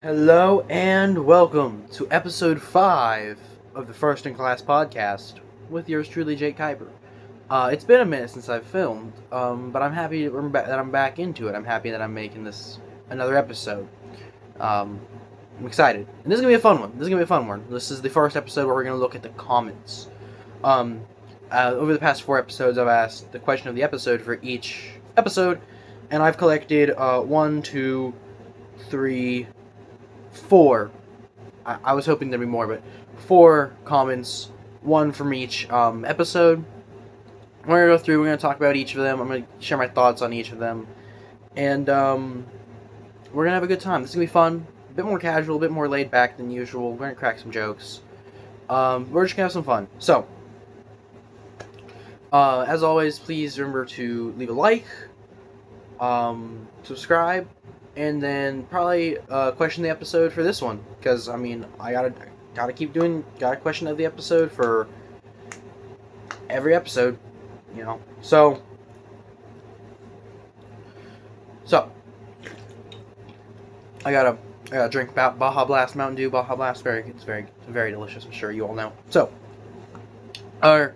Hello and welcome to episode 5 of the First in Class podcast with yours truly, Jake Kuiper. It's been a minute since I've filmed, but I'm happy that I'm back into it. I'm happy that I'm making this another episode. I'm excited. And this is going to be a fun one. This is the first episode where we're going to look at the comments. Over the past 4 episodes, I've asked the question of the episode for each episode, and I've collected 1, 2, 3, 4. I was hoping there'd be more, but 4 comments, 1 from each episode. We're going to go through, we're going to talk about each of them, I'm going to share my thoughts on each of them, and we're going to have a good time. This is going to be fun, a bit more casual, a bit more laid back than usual. We're going to crack some jokes. We're just going to have some fun. So, as always, please remember to leave a like, subscribe, and then probably question the episode for this one, because I mean I gotta keep doing question of the episode for every episode, you know. So I gotta drink Baja Blast Mountain Dew. Baja Blast, it's very delicious. I'm sure you all know. So our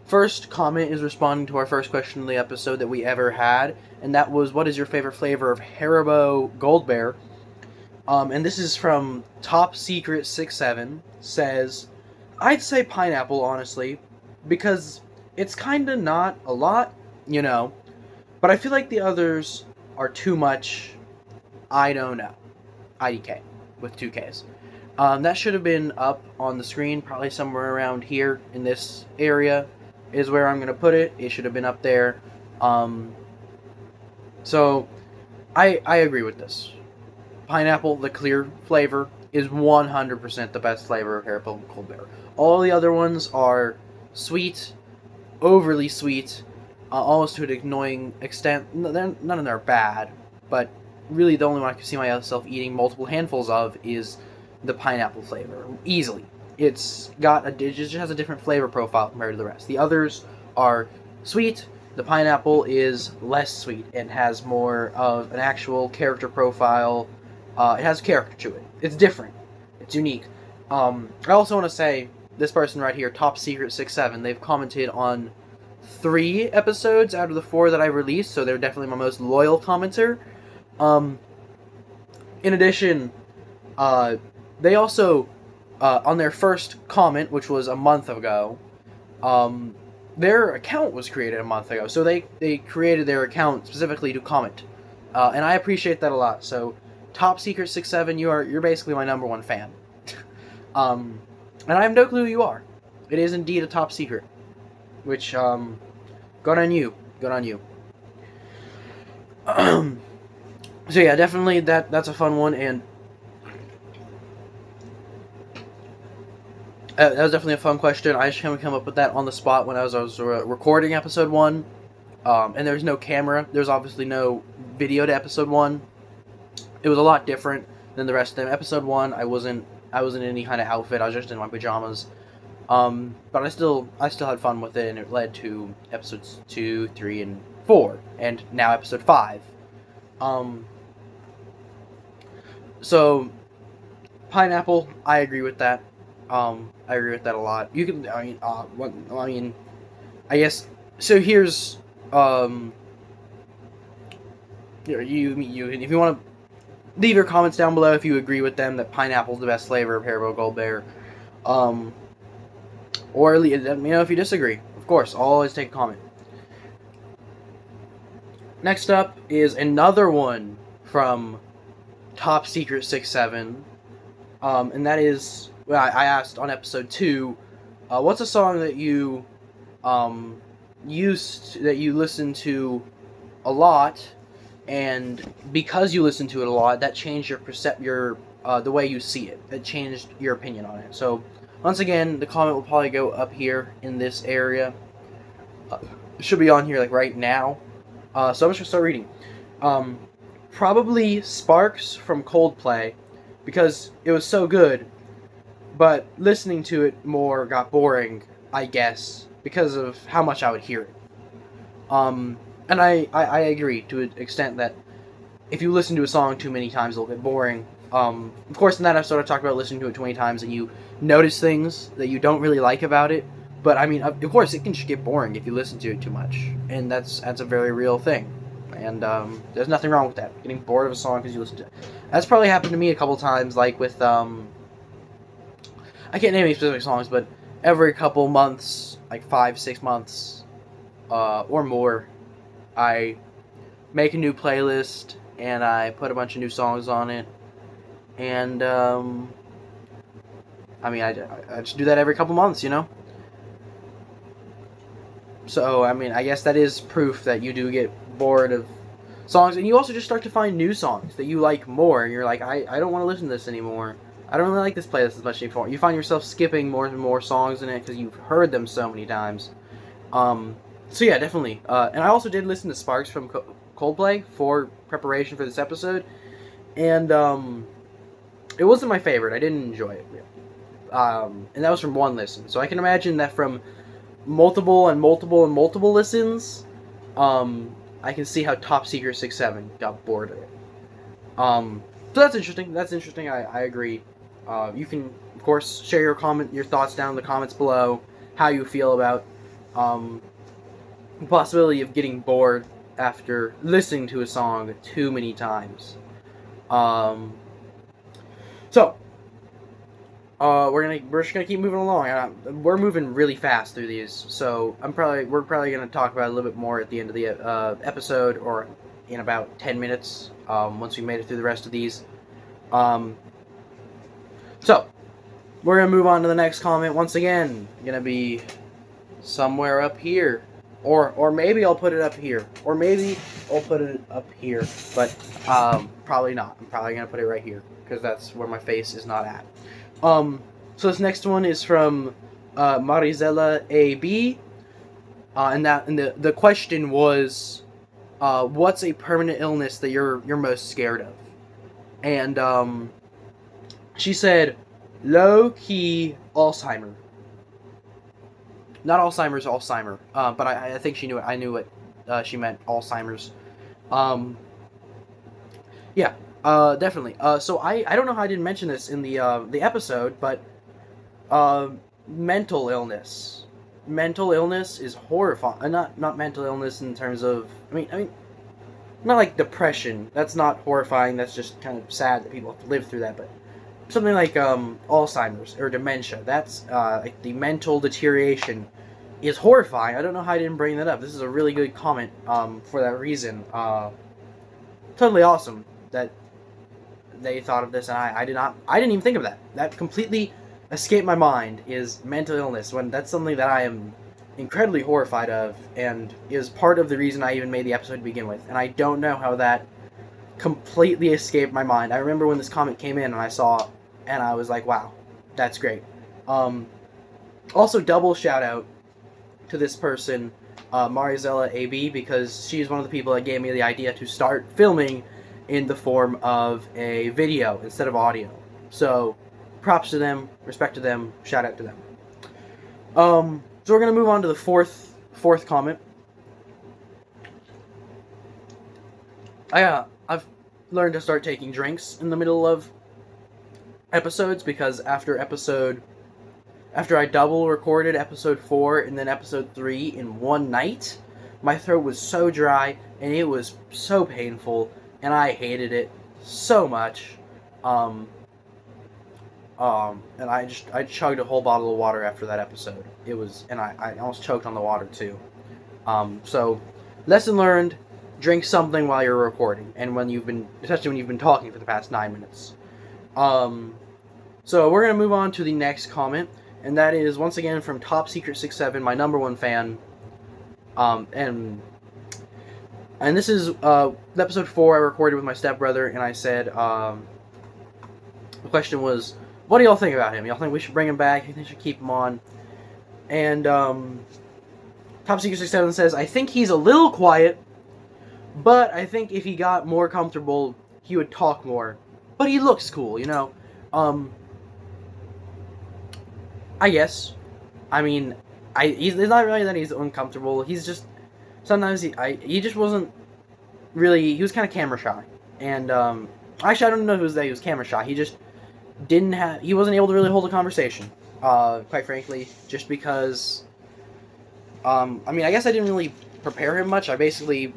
first comment is responding to our first question of the episode that we ever had, and that was, what is your favorite flavor of Haribo Gold Bear? And this is from Top Secret 67, says, I'd say pineapple, honestly, because it's kinda not a lot, you know, but I feel like the others are too much. I don't know. IDK, with 2 Ks. That should have been up on the screen, probably somewhere around here in this area is where I'm going to put it. It should have been up there. So, I agree with this. Pineapple, the clear flavor, is 100% the best flavor of Haribo Gold Bear. All the other ones are sweet, overly sweet, almost to an annoying extent. None of them are bad, but really the only one I can see myself eating multiple handfuls of is the pineapple flavor, easily. It just has a different flavor profile compared to the rest. The others are sweet. The pineapple is less sweet and has more of an actual character profile. It has character to it. It's different. It's unique. I also want to say, this person right here, Top Secret 67, they've commented on 3 episodes out of the 4 that I released, so they're definitely my most loyal commenter. In addition, they also, on their first comment, which was a month ago, their account was created a month ago. So they created their account specifically to comment. And I appreciate that a lot. So, Top Secret 67, you're basically my number 1 fan. And I have no clue who you are. It is indeed a top secret. Which, good on you. Good on you. So yeah, definitely that's a fun one, and that was definitely a fun question. I just come up with that on the spot when I was recording episode 1, and there's no camera. There's obviously no video to episode 1. It was a lot different than the rest of them. Episode 1, I wasn't in any kind of outfit. I was just in my pajamas. But I still had fun with it, and it led to episodes 2, 3, and 4, and now episode 5. So, pineapple, I agree with that. I agree with that a lot. You can, I guess, so here's, if you want to leave your comments down below if you agree with them that pineapple is the best flavor of Haribo Gold Bear, or let me know if you disagree. Of course, I'll always take a comment. Next up is another one from Top Secret 67, and that is, well, I asked on episode 2, what's a song that you listen to a lot, and because you listen to it a lot, that changed your the way you see it. That changed your opinion on it. So once again, the comment will probably go up here in this area. It should be on here like right now. So I'm just gonna start reading. Probably Sparks from Coldplay, because it was so good, but listening to it more got boring, I guess, because of how much I would hear it. And I agree to an extent that if you listen to a song too many times, it'll get boring. Of course, in that episode, I talked about listening to it 20 times and you notice things that you don't really like about it. But I mean, of course, it can just get boring if you listen to it too much, and that's a very real thing. And there's nothing wrong with that. Getting bored of a song because you listen to it. That's probably happened to me a couple times, like with I can't name any specific songs, but every couple months, like 5-6 months, or more, I make a new playlist and I put a bunch of new songs on it. And I mean, I just do that every couple months, you know? So, I mean, I guess that is proof that you do get bored of songs. And you also just start to find new songs that you like more. And you're like, I don't want to listen to this anymore. I don't really like this playlist as much anymore. You find yourself skipping more and more songs in it because you've heard them so many times. So, yeah, definitely. And I also did listen to Sparks from Coldplay for preparation for this episode. And it wasn't my favorite. I didn't enjoy it. And that was from one listen. So I can imagine that from multiple listens, I can see how Top Secret 6-7 got bored of it. So that's interesting. I agree. You can, of course, share your thoughts down in the comments below, how you feel about the possibility of getting bored after listening to a song too many times. So we're just gonna keep moving along. We're moving really fast through these, so we're probably gonna talk about it a little bit more at the end of the episode, or in about 10 minutes. Once we made it through the rest of these. So we're gonna move on to the next comment. Once again, gonna be somewhere up here, or maybe I'll put it up here, or maybe I'll put it up here, but probably not. I'm probably gonna put it right here because that's where my face is not at. So this next one is from Marizella AB, and the question was, what's a permanent illness that you're most scared of? And she said, low-key Alzheimer. Not Alzheimer's, Alzheimer. But I think she knew it. I knew what she meant, Alzheimer's. Yeah. Definitely. So I don't know how I didn't mention this in the episode, but mental illness. Mental illness is horrifying. Not mental illness in terms of I mean not like depression. That's not horrifying. That's just kind of sad that people have to live through that. But something like Alzheimer's or dementia. That's like the mental deterioration is horrifying. I don't know how I didn't bring that up. This is a really good comment for that reason. Totally awesome that they thought of this, and I didn't even think of that. That completely escaped my mind, is mental illness, when that's something that I am incredibly horrified of, and is part of the reason I even made the episode to begin with. And I don't know how that completely escaped my mind. I remember when this comment came in and I saw it, and I was like, wow, that's great. Also, double shout out to this person, Marizella AB, because she's one of the people that gave me the idea to start filming in the form of a video instead of audio. So, props to them, respect to them, shout out to them. So we're gonna move on to the fourth comment. I've learned to start taking drinks in the middle of episodes, because after I double recorded episode 4 and then episode 3 in one night, my throat was so dry and it was so painful, and I hated it so much. And I chugged a whole bottle of water after that episode. And I almost choked on the water too. So, lesson learned: drink something while you're recording, and especially when you've been talking for the past 9 minutes. So we're gonna move on to the next comment, and that is once again from Top Secret 6-7, my number one fan. And this is episode 4 I recorded with my stepbrother, and I said, the question was, what do y'all think about him? Y'all think we should bring him back? You think we should keep him on? And Top Secret 6-7 says, I think he's a little quiet, but I think if he got more comfortable, he would talk more. But he looks cool, you know? I guess. I mean, it's not really that he's uncomfortable. He's just, sometimes he just wasn't really, he was kind of camera shy. And Actually, I don't know if he was camera shy. He just he wasn't able to really hold a conversation. Quite frankly, just because. I mean, I guess I didn't really prepare him much. I basically,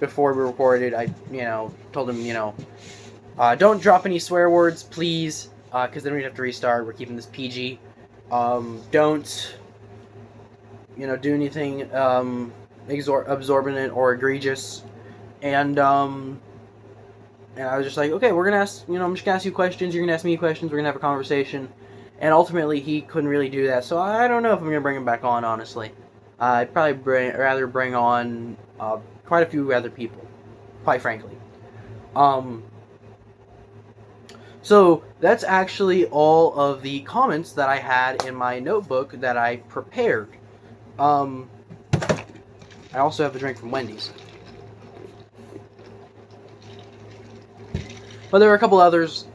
before we recorded, I told him, don't drop any swear words, please, because then we'd have to restart. We're keeping this PG. Don't, do anything absorbent or egregious. And I was just like, okay, we're gonna ask, I'm just gonna ask you questions. You're gonna ask me questions. We're gonna have a conversation. And ultimately, he couldn't really do that. So I don't know if I'm gonna bring him back on, honestly. I'd probably rather bring on quite a few other people, quite frankly. So that's actually all of the comments that I had in my notebook that I prepared. I also have a drink from Wendy's. But there are a couple others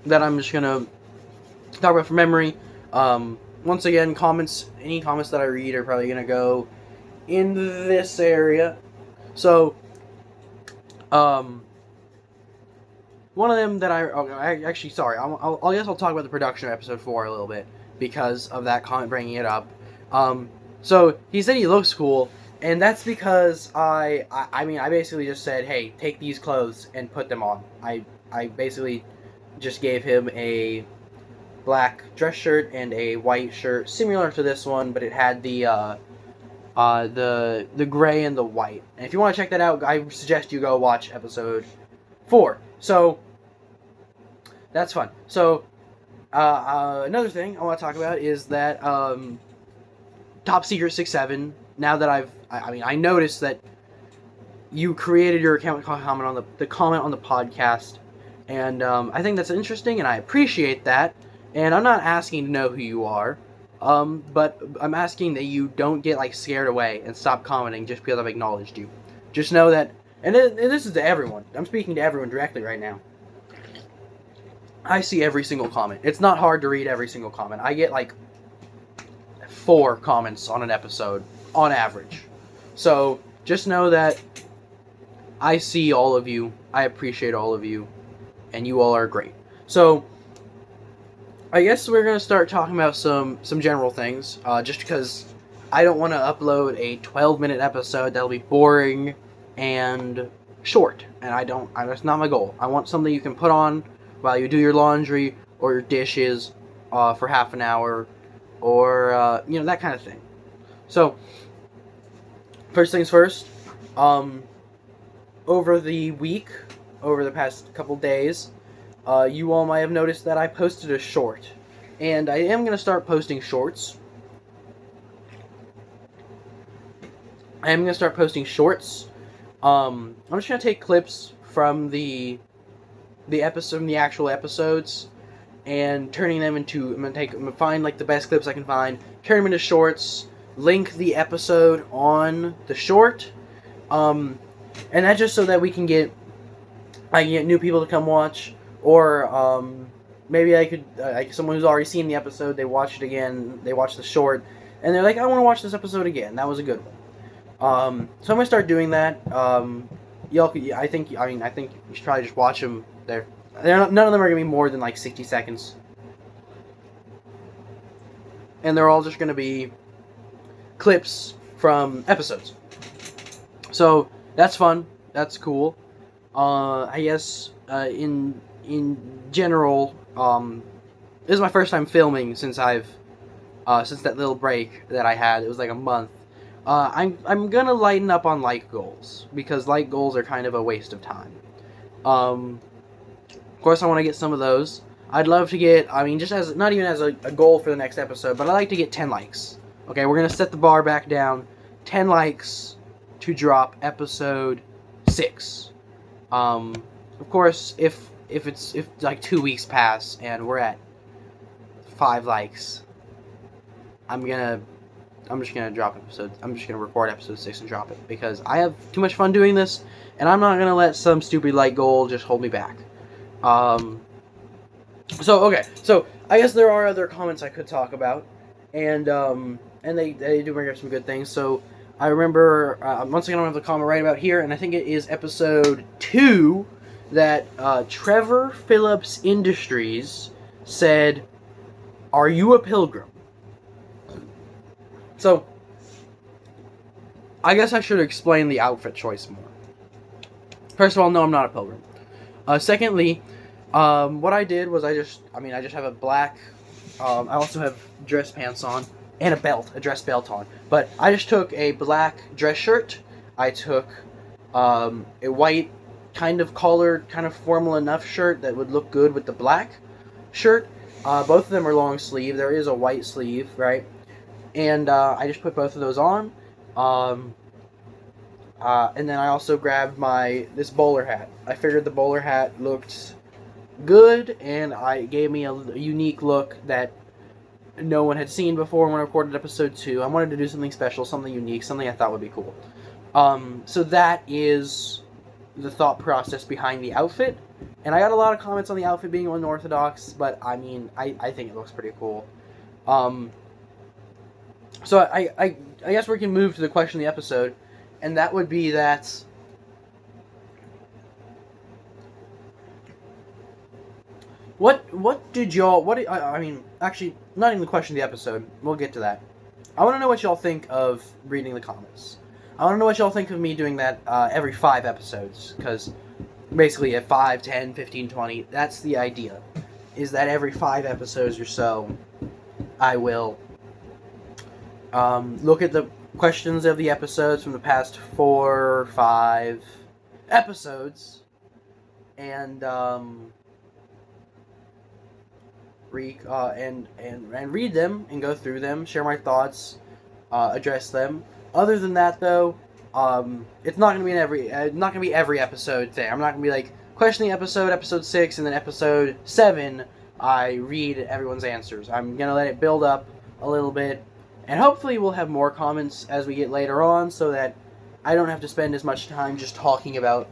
that I'm just going to talk about from memory. Once again, any comments that I read are probably going to go in this area. So, one of them that I guess I'll talk about the production of episode 4 a little bit because of that comment bringing it up. So he said he looks cool, and that's because I basically just said, hey, take these clothes and put them on. I basically just gave him a black dress shirt and a white shirt, similar to this one, but it had the gray and the white. And if you want to check that out, I suggest you go watch episode 4. So that's fun. So another thing I want to talk about is that Top Secret 67. Now that I noticed that you created your account comment on the comment on the podcast, and I think that's interesting, and I appreciate that. And I'm not asking to know who you are, but I'm asking that you don't get scared away and stop commenting just because I've acknowledged you. Just know that, and this is to everyone. I'm speaking to everyone directly right now. I see every single comment. It's not hard to read every single comment. I get 4 comments on an episode on average. So just know that I see all of you. I appreciate all of you, and you all are great. So I guess we're going to start talking about some general things, just because I don't want to upload a 12-minute episode that'll be boring and short, and that's not my goal. I want something you can put on while you do your laundry or your dishes for half an hour, or, that kind of thing. So, first things first, over the past couple days, you all might have noticed that I posted a short, and I am going to start posting shorts. I'm just going to take clips from the actual episodes, and turning them into, I'm gonna find the best clips I can find, turn them into shorts, link the episode on the short, and that's just so that I can get new people to come watch. Or maybe I could, someone who's already seen the episode, they watch it again, they watch the short, and they're like, I want to watch this episode again. That was a good one. So I'm gonna start doing that. I think you should probably just watch them. None of them are gonna be more than 60 seconds, and they're all just gonna be clips from episodes. So that's fun. That's cool. I guess in general, this is my first time filming since since that little break that I had. It was a month. I'm gonna lighten up on like goals, because like goals are kind of a waste of time. Of course, I want to get some of those. I'd love to get, just as, not even as a goal for the next episode, but I'd like to get 10 likes. Okay, we're gonna set the bar back down. 10 likes to drop episode 6. Of course, if 2 weeks pass and we're at 5 likes, I'm just gonna record episode 6 and drop it, because I have too much fun doing this, and I'm not gonna let some stupid like goal just hold me back. So I guess there are other comments I could talk about, and they do bring up some good things. So I remember, once again, I don't have the comment right about here, and I think it is episode 2. that Trevor Phillips Industries said, "Are you a pilgrim?" So, I guess I should explain the outfit choice more. First of all, no, I'm not a pilgrim. Secondly, what I did was I just have a black. I also have dress pants on and a dress belt on. But I just took a black dress shirt. I took a white, kind of collared, kind of formal enough shirt that would look good with the black shirt. Both of them are long sleeve. There is a white sleeve, right? And I just put both of those on. And then I also grabbed this bowler hat. I figured the bowler hat looked good, and it gave me a unique look that no one had seen before when I recorded episode 2. I wanted to do something special, something unique, something I thought would be cool. So that is the thought process behind the outfit. And I got a lot of comments on the outfit being unorthodox, but I mean, I think it looks pretty cool. So I guess we can move to the question of the episode, and that would be that what did y'all I mean, actually, not even the question of the episode. We'll get to that. I want to know what y'all think of reading the comments. I want to know what y'all think of me doing that every 5 episodes, because basically at 5, 10, 15, 20, that's the idea. Is that every 5 episodes or so, I will look at the questions of the episodes from the past 4 or 5 episodes, and read them and go through them, share my thoughts, address them. Other than that, though, it's not gonna be every episode thing. I'm not gonna be like questioning episode 6, and then episode 7 I read everyone's answers. I'm gonna let it build up a little bit, and hopefully we'll have more comments as we get later on, so that I don't have to spend as much time just talking about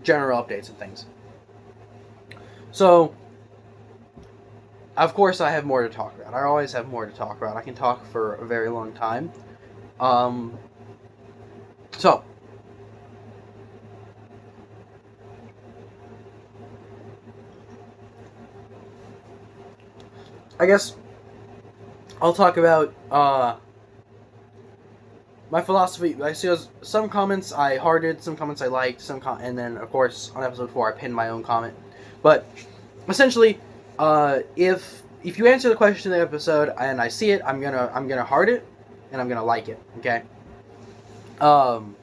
general updates and things. So, of course, I have more to talk about. I always have more to talk about. I can talk for a very long time. So, I guess I'll talk about my philosophy. I see some comments I hearted, some comments I liked, and then of course on episode 4 I pinned my own comment. But essentially, if you answer the question of the episode and I see it, I'm gonna heart it and I'm gonna like it. Okay.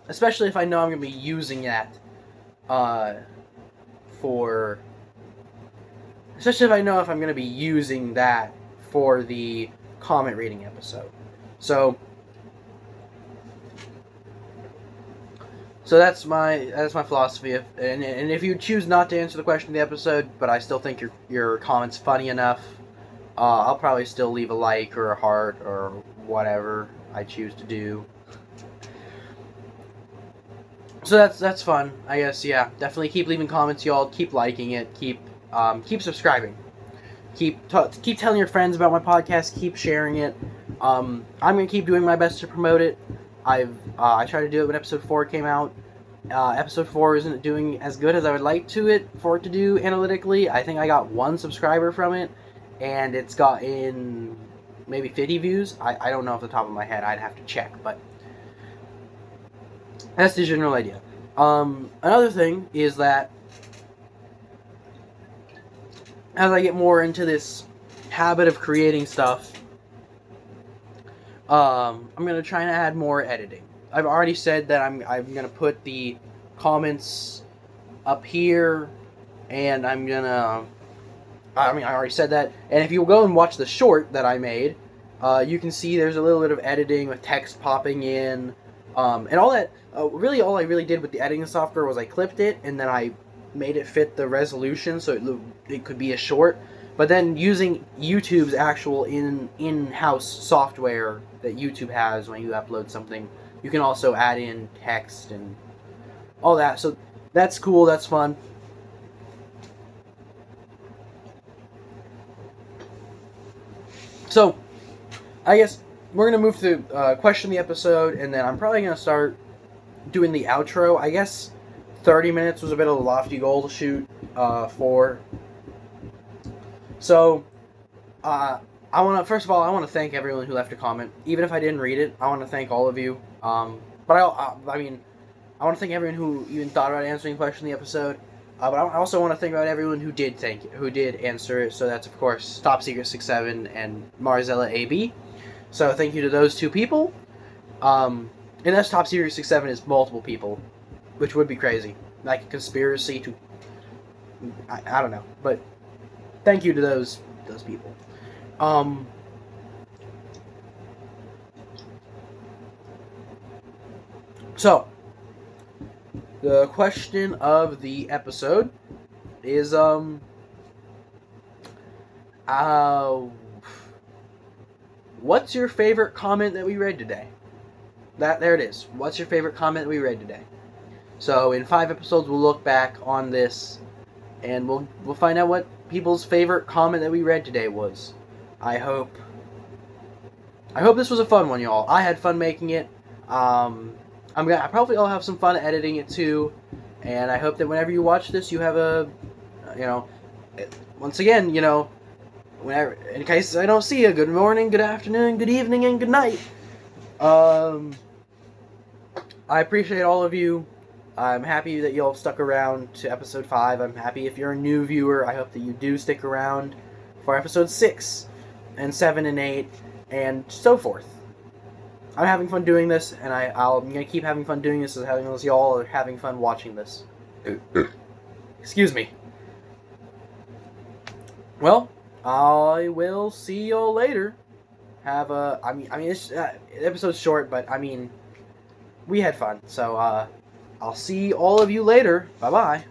Especially if I know I'm gonna be using that especially if I know if I'm gonna be using that for the comment reading episode. So that's my philosophy. And if you choose not to answer the question of the episode, but I still think your comment's funny enough, I'll probably still leave a like or a heart or whatever I choose to do. So that's fun, I guess. Yeah, definitely keep leaving comments, y'all. Keep liking it. Keep subscribing. Keep telling your friends about my podcast. Keep sharing it. I'm gonna keep doing my best to promote it. I tried to do it when episode 4 came out. Episode 4 isn't doing as good as I would like for it to do analytically. I think I got 1 subscriber from it, and it's gotten maybe 50 views. I don't know off the top of my head. I'd have to check, but that's the general idea. Another thing is that as I get more into this habit of creating stuff, I'm gonna try and add more editing. I've already said that I'm gonna put the comments up here, and I already said that. And if you go and watch the short that I made, you can see there's a little bit of editing with text popping in, and all that. Really, all I really did with the editing software was I clipped it, and then I made it fit the resolution so it could be a short. But then using YouTube's actual in-house software that YouTube has when you upload something, you can also add in text and all that. So that's cool, that's fun. So, I guess we're going to move to question of the episode, and then I'm probably going to start doing the outro. I guess 30 minutes was a bit of a lofty goal to shoot for. So, first of all, I want to thank everyone who left a comment. Even if I didn't read it, I want to thank all of you. But I mean, I want to thank everyone who even thought about answering a question in the episode. But I also want to thank about everyone who did answer it. So that's of course Top Secret 67 and Marzella AB. So thank you to those two people. Unless Top Secret 67 is multiple people, which would be crazy, like a conspiracy to. I don't know, but thank you to those people. So, the question of the episode is, what's your favorite comment that we read today? There it is. What's your favorite comment that we read today? So, in 5 episodes, we'll look back on this, and we'll find out what people's favorite comment that we read today was. I hope this was a fun one, y'all. I had fun making it. I probably will have some fun editing it too, and I hope that whenever you watch this, you have once again, whenever, in case I don't see you, good morning, good afternoon, good evening, and good night. I appreciate all of you. I'm happy that y'all stuck around to episode 5. I'm happy if you're a new viewer. I hope that you do stick around for episode 6 and 7 and 8 and so forth. I'm having fun doing this, and I'm going to keep having fun doing this as long as y'all are having fun watching this. Excuse me. Well, I will see y'all later. This episode's short, but we had fun. So, I'll see all of you later. Bye-bye.